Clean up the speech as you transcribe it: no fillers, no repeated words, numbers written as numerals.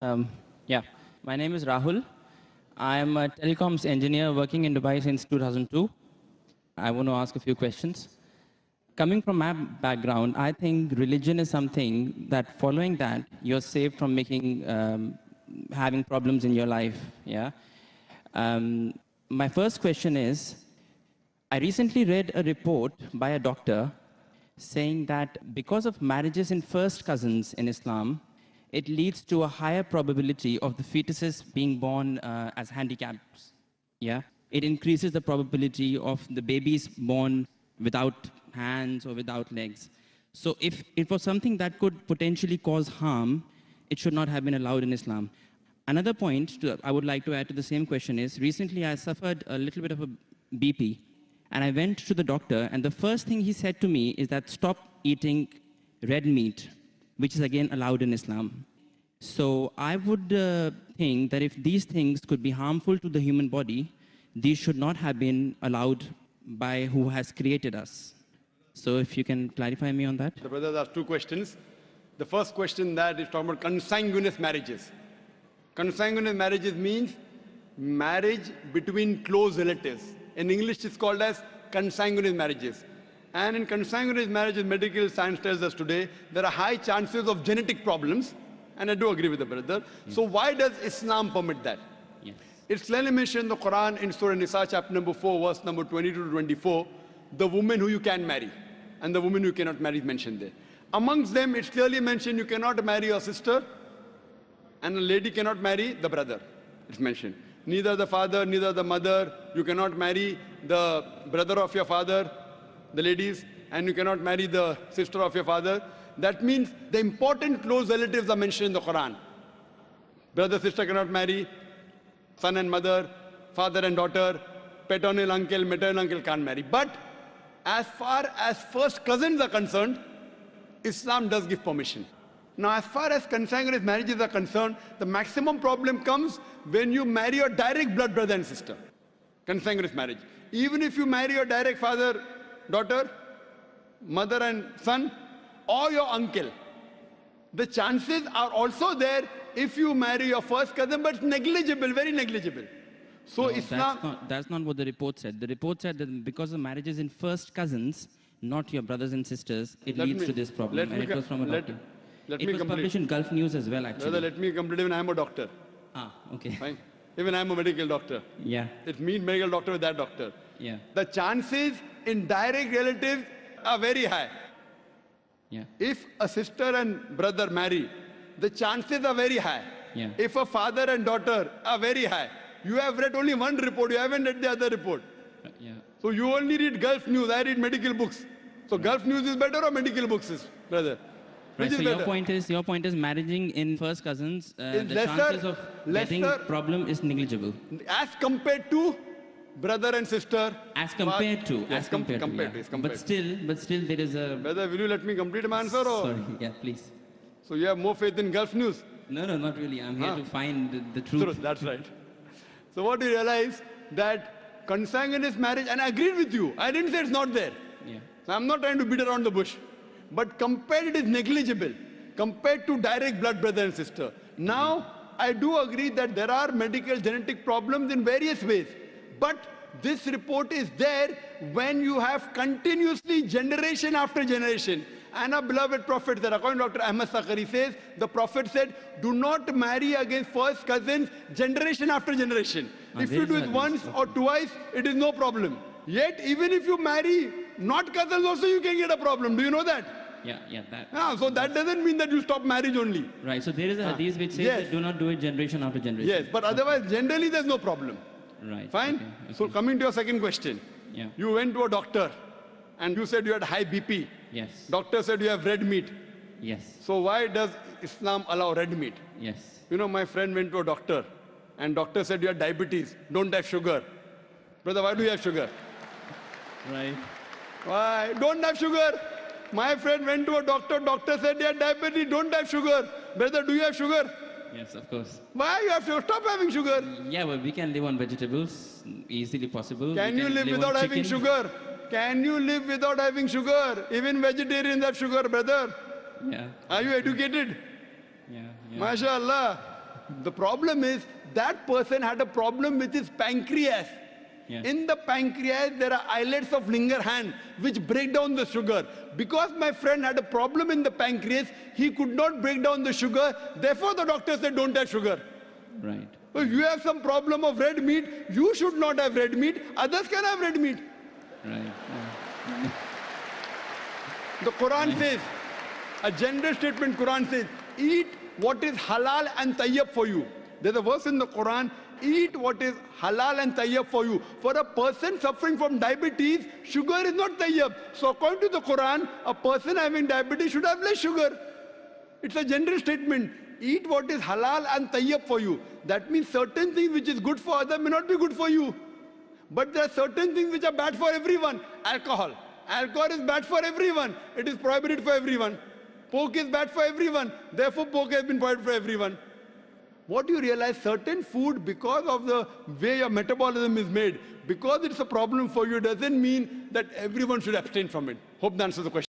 Um, yeah, my name is Rahul. I am a telecoms engineer working in Dubai since 2002. I want to ask a few questions. Coming from my background, I think religion is something that following that, you're safe from having problems in your life. Yeah. Um, my first question is, I recently read a report by a doctor saying that because of marriages in first cousins in Islam, it leads to a higher probability of the fetuses being born as handicaps. Yeah, it increases the probability of the babies born without hands or without legs. So if it was something that could potentially cause harm, it should not have been allowed in Islam. Another point I would like to add to the same question is recently I suffered a little bit of a BP and I went to the doctor, and the first thing he said to me is that stop eating red meat, which is again allowed in Islam. So I would think that if these things could be harmful to the human body, these should not have been allowed by who has created us. So if you can clarify me on that. The brothers asked two questions. The first question that is talking about consanguineous marriages. Consanguineous marriages means marriage between close relatives. In English, it's called as consanguineous marriages. And in consanguineous marriages, medical science tells us today, there are high chances of genetic problems. And I do agree with the brother. Yes. So why does Islam permit that? Yes. It's clearly mentioned in the Quran in Surah Nisa, chapter number 4, verse number 22 to 24, the woman who you can marry and the woman who you cannot marry is mentioned there. Amongst them, it's clearly mentioned you cannot marry your sister and a lady cannot marry the brother. It's mentioned. Neither the father, neither the mother. You cannot marry the brother of your father, the ladies, and you cannot marry the sister of your father. That means the important close relatives are mentioned in the Quran. Brother, sister cannot marry, son and mother, father and daughter, paternal uncle, maternal uncle can't marry. But as far as first cousins are concerned, Islam does give permission. Now, as far as consanguineous marriages are concerned, the maximum problem comes when you marry your direct blood brother and sister. Consanguineous marriage. Even if you marry your direct father, daughter, mother and son, or your uncle, the chances are also there if you marry your first cousin, but it's negligible, very negligible. So no, Islam... That's not what the report said. The report said that because of marriages in first cousins, not your brothers and sisters, it leads to this problem. And it was from a doctor. It was published in Gulf News as well, actually. Brother, let me complete. Even I am a doctor. Ah, okay. Fine. Even I am a medical doctor. Yeah. It means medical doctor with that doctor. Yeah. The chances in direct relatives are very high. Yeah. If a sister and brother marry, the chances are very high. Yeah. If a father and daughter are very high. You have read only one report, you haven't read the other report. Yeah. So you only read Gulf News, I read medical books. So Gulf News is better or medical books is, brother? Right, so your point is marrying in first cousins, the chances of getting problem is negligible. As compared to brother and sister. As compared to. But still there is a... Brother, will you let me complete my answer? Or? Sorry, yeah, please. So you have more faith in Gulf News? No, not really. I'm here to find the truth. That's right. So what you realize that consanguineous marriage, and I agreed with you. I didn't say it's not there. Yeah. So I'm not trying to beat around the bush. But compared, it is negligible compared to direct blood brother and sister. Now, I do agree that there are medical genetic problems in various ways. But this report is there when you have continuously generation after generation. And our beloved Prophet, that according to Dr. Ahmad Sakari says, the Prophet said, do not marry against first cousins generation after generation. If you do it once or twice, it is no problem. Yet, even if you marry not cousins also, you can get a problem. Do you know that? Yeah. So that doesn't mean that you stop marriage only. Right. So there is a hadith which says that do not do it generation after generation. Yes, but otherwise, generally, there's no problem. Right. Fine? Okay. So coming to your second question. Yeah. You went to a doctor and you said you had high BP. Yes. Doctor said you have red meat. Yes. So why does Islam allow red meat? Yes. You know, my friend went to a doctor and doctor said you have diabetes, don't have sugar. Brother, why do you have sugar? Right. Why? Don't have sugar. My friend went to a doctor, doctor said you have diabetes, don't have sugar. Brother, do you have sugar? Yes, of course. Why you have sugar? Stop having sugar. Yeah, well, we can live on vegetables, easily possible. Can you live without having sugar? Can you live without having sugar? Even vegetarians have sugar, brother. Yeah. Are you educated? Yeah. MashaAllah. The problem is that person had a problem with his pancreas. Yes. In the pancreas, there are islets of Langerhans which break down the sugar. Because my friend had a problem in the pancreas, he could not break down the sugar. Therefore, the doctor said, don't have sugar. Right. If you have some problem of red meat, you should not have red meat. Others can have red meat. Right. Yeah. The Quran says, a general statement, Quran says, eat what is halal and tayyib for you. There's a verse in the Quran, eat what is halal and tayyib for you. For a person suffering from diabetes, sugar is not tayyib. So according to the Quran, a person having diabetes should have less sugar. It's a general statement. Eat what is halal and tayyib for you. That means certain things which is good for others may not be good for you. But there are certain things which are bad for everyone. Alcohol. Alcohol is bad for everyone. It is prohibited for everyone. Pork is bad for everyone. Therefore, pork has been prohibited for everyone. What you realize, certain food, because of the way your metabolism is made, because it's a problem for you, doesn't mean that everyone should abstain from it. Hope that answers the question.